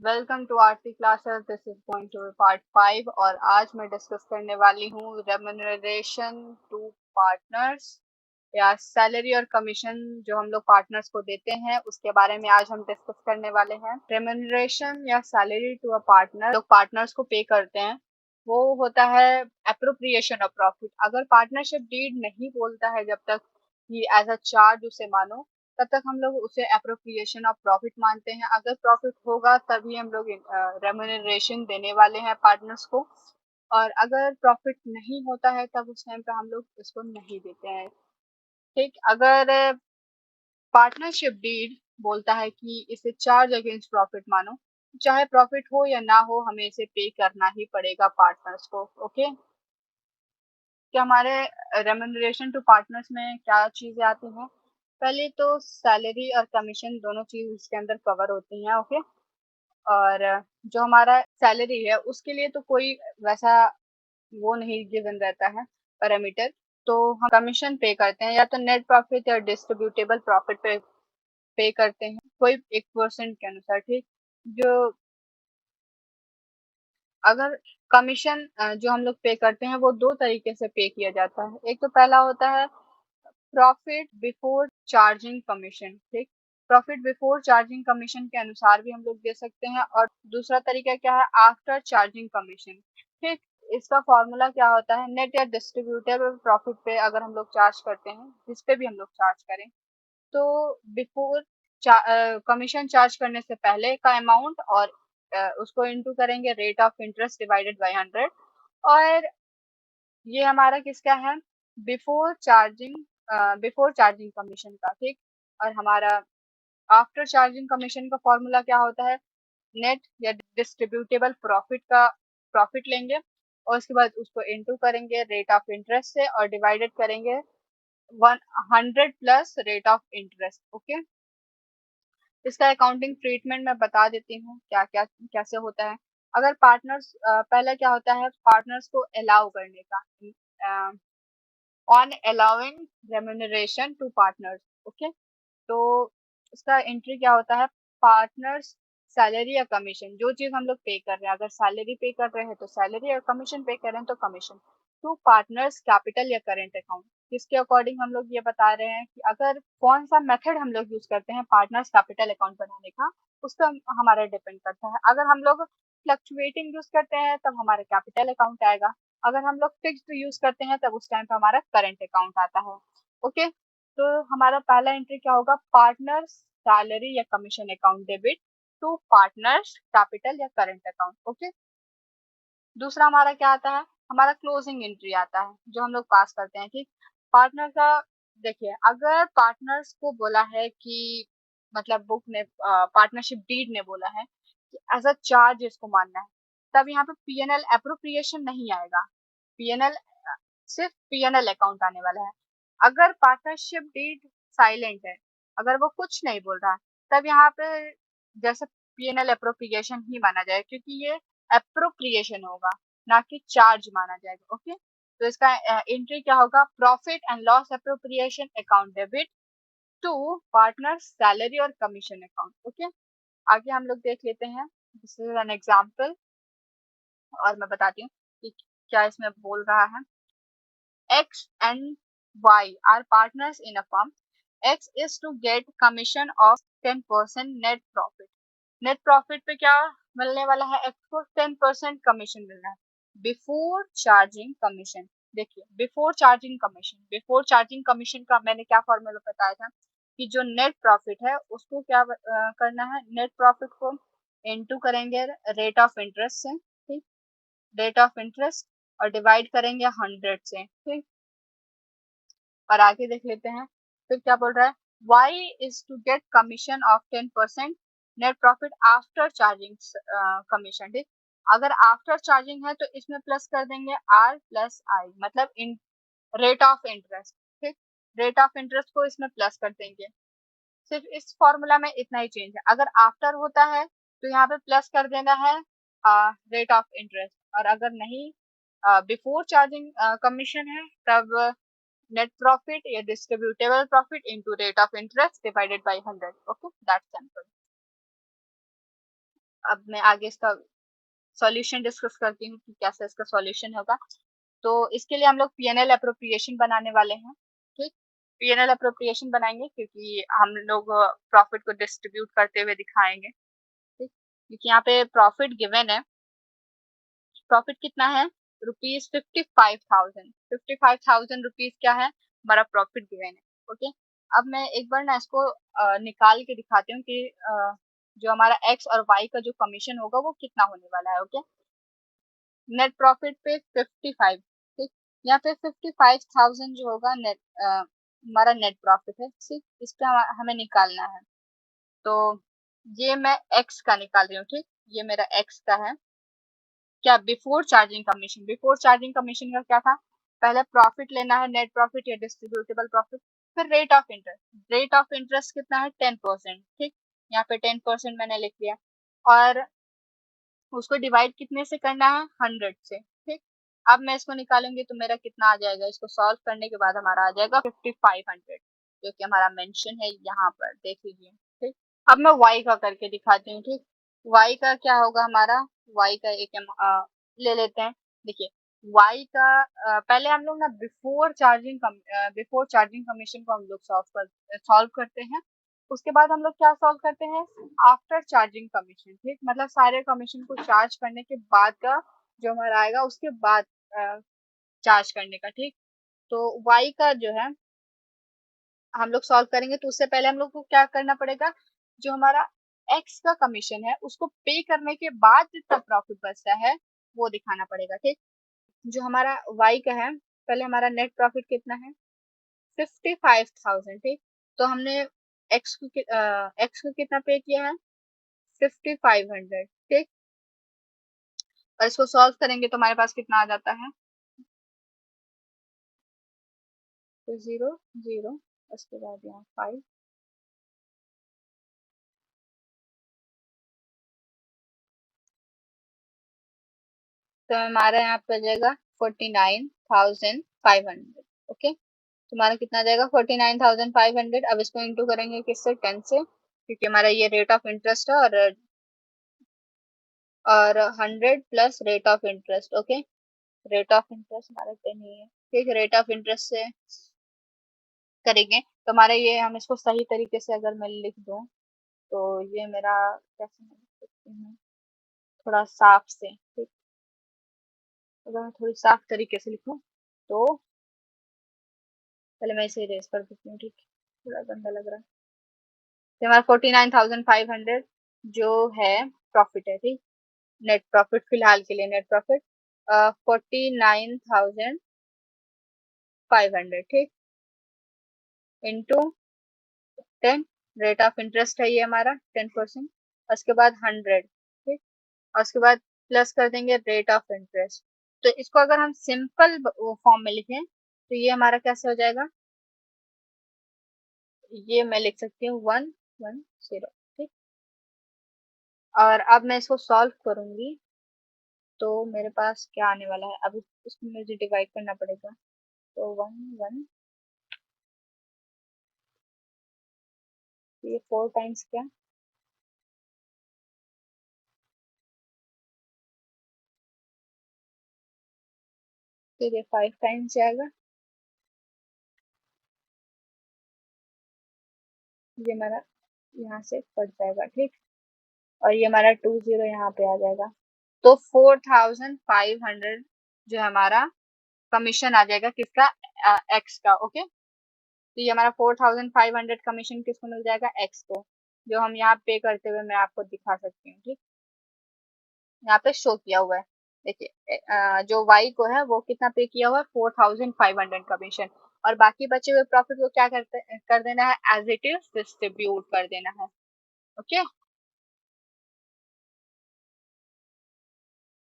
Welcome to Aarti classes. This is going to be part 5 और आज मैं डिस्कस करने वाली हूँ रेम्यूनरेशन टू पार्टनर्स या सैलरी और कमीशन जो हम लोग पार्टनर्स को देते हैं उसके बारे में आज हम डिस्कस करने वाले हैं। रेम्यूनरेशन या सैलरी टू अ पार्टनर जो पार्टनर्स को पे करते हैं वो होता है एप्रोप्रिएशन ऑफ प्रॉफिट। अगर पार्टनरशिप डीड नहीं बोलता है जब तक कि एज अ चार्ज उसे मानो तब तक हम लोग उसे एप्रोप्रिएशन ऑफ प्रॉफिट मानते हैं। अगर प्रॉफिट होगा तभी हम लोग रेम्यूनरेशन देने वाले हैं पार्टनर्स को, और अगर प्रॉफिट नहीं होता है तब उस टाइम पे हम लोग इसको नहीं देते हैं। ठीक, अगर पार्टनरशिप डीड बोलता है कि इसे चार्ज अगेंस्ट प्रॉफिट मानो, चाहे प्रॉफिट हो या ना हो हमें इसे पे करना ही पड़ेगा पार्टनर्स को। ओके, कि हमारे रेम्यूनरेशन टू पार्टनर्स में क्या चीजें आती हैं। पहले तो सैलरी और कमीशन दोनों चीज इसके अंदर कवर होती हैं। ओके, और जो हमारा सैलरी है उसके लिए तो कोई वैसा वो नहीं गिवन रहता है पैरामीटर, तो हम कमीशन पे करते हैं या तो नेट प्रॉफिट या डिस्ट्रीब्यूटेबल प्रॉफिट पे करते हैं कोई 1% के अनुसार। ठीक, जो अगर कमीशन जो हम लोग पे करते हैं वो दो तरीके से पे किया जाता है। एक तो पहला होता है प्रॉफिट बिफोर चार्जिंग कमीशन। ठीक, प्रॉफिट बिफोर चार्जिंग कमीशन के अनुसार भी हम लोग दे सकते हैं, और दूसरा तरीका क्या है, आफ्टर चार्जिंग कमीशन। ठीक, इसका फॉर्मूला क्या होता है, नेट या डिस्ट्रीब्यूटेबल प्रॉफिट पे अगर हम लोग चार्ज करते हैं, जिस पे भी हम लोग चार्ज करें, तो बिफोर कमीशन चार्ज करने से पहले का अमाउंट और उसको इनटू करेंगे rate of interest divided by 100, और ये हमारा किसका है, बिफोर चार्जिंग कमीशन का। ठीक, और हमारा आफ्टर चार्जिंग कमीशन का फॉर्मूला क्या होता है, नेट या डिस्ट्रीब्यूटेबल प्रॉफिट का प्रॉफिट लेंगे और उसके बाद उसको इनटू करेंगे रेट ऑफ इंटरेस्ट से और डिवाइडेड करेंगे 100 plus rate of interest. Okay, इसका अकाउंटिंग ट्रीटमेंट मैं बता देती हूँ क्या क्या कैसे होता है। अगर पार्टनर्स पहला क्या होता है, पार्टनर्स को अलाउ करने का, on allowing remuneration to partners. Okay, तो इसका एंट्री क्या होता है, पार्टनर्स सैलरी या कमीशन, जो चीज हम लोग पे कर रहे हैं, अगर सैलरी पे कर रहे हैं तो सैलरी, और कमीशन पे कर रहे हैं तो कमीशन, टू पार्टनर्स कैपिटल या करेंट अकाउंट। इसके अकॉर्डिंग हम लोग ये बता रहे हैं कि अगर कौन सा मेथड हम लोग यूज करते हैं पार्टनर्स कैपिटल अकाउंट बनाने का, उस पर हमारा डिपेंड करता है। अगर हम लोग फ्लक्चुएटिंग यूज करते हैं तब हमारा कैपिटल अकाउंट आएगा, अगर हम लोग फिक्स्ड यूज करते हैं तब उस टाइम पे हमारा करंट अकाउंट आता है। ओके, तो हमारा पहला एंट्री क्या होगा, पार्टनर्स सैलरी या commission account debit to partners capital या करंट अकाउंट। ओके, दूसरा हमारा क्या आता है, हमारा क्लोजिंग एंट्री आता है जो हम लोग पास करते हैं। ठीक, पार्टनर का देखिए, अगर पार्टनर्स को बोला है कि मतलब बुक ने पार्टनरशिप डीड ने बोला है कि एज अ चार्ज इसको मानना है, तब यहाँ पे पीएनएल अप्रोप्रिएशन नहीं आएगा, पीएनएल सिर्फ पीएनएल अकाउंट आने वाला है। अगर पार्टनरशिप डीड साइलेंट है, अगर वो कुछ नहीं बोल रहा, तब यहाँ पे जैसे पीएनएल अप्रोप्रिएशन ही माना जाए, क्योंकि ये अप्रोप्रिएशन होगा ना कि चार्ज माना जाएगा। ओके, तो इसका एंट्री क्या होगा, profit and loss appropriation account debit to partner salary और कमीशन अकाउंट। ओके, आगे हम लोग देख लेते हैं, दिस इज एन एग्जांपल, और मैं बताती हूँ कि क्या इसमें बोल रहा है। X and Y are partners in a firm. X is to get commission of 10% net profit. Net profit पे क्या मिलने वाला है, X को 10% कमीशन मिलना है बिफोर चार्जिंग कमीशन। देखिए, बिफोर चार्जिंग कमीशन का मैंने क्या फॉर्मूला बताया था कि जो नेट प्रॉफिट है उसको क्या करना है, नेट प्रॉफिट को इनटू करेंगे रेट ऑफ इंटरेस्ट से। ठीक, रेट ऑफ इंटरेस्ट और डिवाइड करेंगे 100 से। ठीक, और आगे देख लेते हैं फिर क्या बोल रहा है, y is to get commission of 10% net profit after charging commission. ठीक, अगर आफ्टर चार्जिंग है तो इसमें प्लस कर देंगे r प्लस आई, मतलब इन रेट ऑफ इंटरेस्ट। ठीक, रेट ऑफ इंटरेस्ट को इसमें प्लस कर देंगे, सिर्फ इस फॉर्मूला में इतना ही चेंज है। अगर आफ्टर होता है तो यहाँ पे प्लस कर देना है रेट ऑफ इंटरेस्ट, और अगर नहीं बिफोर चार्जिंग कमीशन है तब net profit या distributable profit into rate of interest divided by 100. Okay, that's simple. अब मैं आगे इसका सॉल्यूशन डिस्कस करती हूँ कि कैसे इसका सॉल्यूशन होगा। तो इसके लिए हम लोग पीएनएल अप्रोप्रिएशन बनाने वाले हैं। ठीक, पीएनएल अप्रोप्रिएशन बनाएंगे क्योंकि हम लोग प्रॉफिट को डिस्ट्रीब्यूट करते हुए दिखाएंगे। ठीक, क्योंकि यहाँ पे प्रॉफिट गिवन है। प्रॉफिट कितना है? ₹55,000। ₹55,000 क्या है? हमारा प्रॉफिट गिवन है। ओके, अब मैं एक बार ना इसको निकाल के दिखाती हूँ कि जो हमारा एक्स और वाई का जो कमीशन होगा वो कितना होने वाला है। ओके, नेट प्रॉफिट पे 55। ठीक, यहाँ पे 55,000 जो होगा नेट हमारा नेट प्रॉफिट है। ठीक, इसका हमें निकालना है। तो ये मैं एक्स का निकाल रही हूँ। ठीक, ये मेरा एक्स का है। क्या before charging commission? Before charging commission का क्या था? पहले प्रॉफिट लेना है, नेट प्रॉफिट या डिस्ट्रीब्यूटेबल प्रॉफिट, फिर rate of interest. Rate of interest कितना है? 10%। ठीक, यहाँ पे 10% मैंने लिख लिया, और उसको डिवाइड कितने से करना है? 100 से। ठीक, अब मैं इसको निकालूंगी तो मेरा कितना आ जाएगा? इसको सॉल्व करने के बाद हमारा आ जाएगा 5500, जो कि हमारा मेंशन है यहाँ पर, देख लीजिए। ठीक, अब मैं y का करके दिखाती हूँ। ठीक, y का क्या होगा हमारा? y का एक हम ले लेते हैं। देखिए, y का पहले हम लोग ना बिफोर चार्जिंग कमीशन को हम लोग सॉल्व करते हैं। उसके बाद हम लोग क्या सॉल्व करते हैं? After charging commission. ठीक, मतलब सारे कमीशन को चार्ज करने के बाद का जो हमारा आएगा, उसके बाद चार्ज करने का। ठीक, तो y का जो है हम लोग सॉल्व करेंगे, तो उससे पहले हम लोग को क्या करना पड़ेगा? जो हमारा x का कमीशन है उसको पे करने के बाद जितना प्रॉफिट बचता है वो दिखाना पड़ेगा। ठीक, जो हमारा y का है, पहले हमारा नेट प्रॉफिट कितना है? 55,000। ठीक, तो हमने x को कितना पे किया है? 5500। ठीक, और इसको सॉल्व करेंगे तो हमारे पास कितना आ जाता है? तो 0 0, उसके बाद यहाँ 5, तो हमारा यहाँ पे आ जाएगा 49,500। ओके, तुम्हारा कितना आ जाएगा? 49,500। अब इसको इंटू करेंगे किससे? 10 से, क्योंकि हमारा ये रेट ऑफ इंटरेस्ट है, और 100 plus rate of interest. Okay, rate of interest हमारा 10 ही है। ठीक, रेट ऑफ इंटरेस्ट से करेंगे तो हमारा ये, हम इसको सही तरीके से अगर मैं लिख दूं तो ये मेरा, कैसे मैं लिख सकती हूँ थोड़ा साफ से? ठीक, अगर मैं थोड़ी साफ तरीके से लिखूं तो पहले मैं इसे इरेज कर देती हूँ। ठीक, थोड़ा गंदा लग रहा है। तो हमारा 49,500 जो है प्रॉफिट है। ठीक, नेट प्रॉफिट फिलहाल के लिए नेट प्रॉफिट 49,500। ठीक, इंटू 10, रेट ऑफ इंटरेस्ट है ये हमारा 10%, उसके बाद 100। ठीक, और उसके बाद प्लस कर देंगे रेट ऑफ इंटरेस्ट। तो इसको अगर हम सिंपल फॉर्म में लिखें तो ये हमारा कैसे हो जाएगा? ये मैं लिख सकती हूँ 110। ठीक, और अब मैं इसको सॉल्व करूंगी तो मेरे पास क्या आने वाला है? अब इसको मुझे डिवाइड करना पड़ेगा। तो 1 ये 4 टाइम्स क्या? फिर ये 5 टाइम्स जाएगा, ये हमारा यहाँ से कट जाएगा। ठीक, और ये हमारा 20 यहाँ पे आ जाएगा। तो 4,500 जो हमारा कमीशन आ जाएगा किसका? एक्स का। ओके, तो ये हमारा 4,500 कमीशन किसको मिल जाएगा? एक्स को, जो हम यहाँ पे करते हुए मैं आपको दिखा सकती हूँ। ठीक, यहाँ पे शो किया हुआ है। देखिए, जो वाई को है वो कितना पे किया हुआ है? 4,500 कमीशन, और बाकी बचे हुए प्रॉफिट को क्या कर देना है? एज इट इज डिस्ट्रीब्यूट कर देना है। ओके,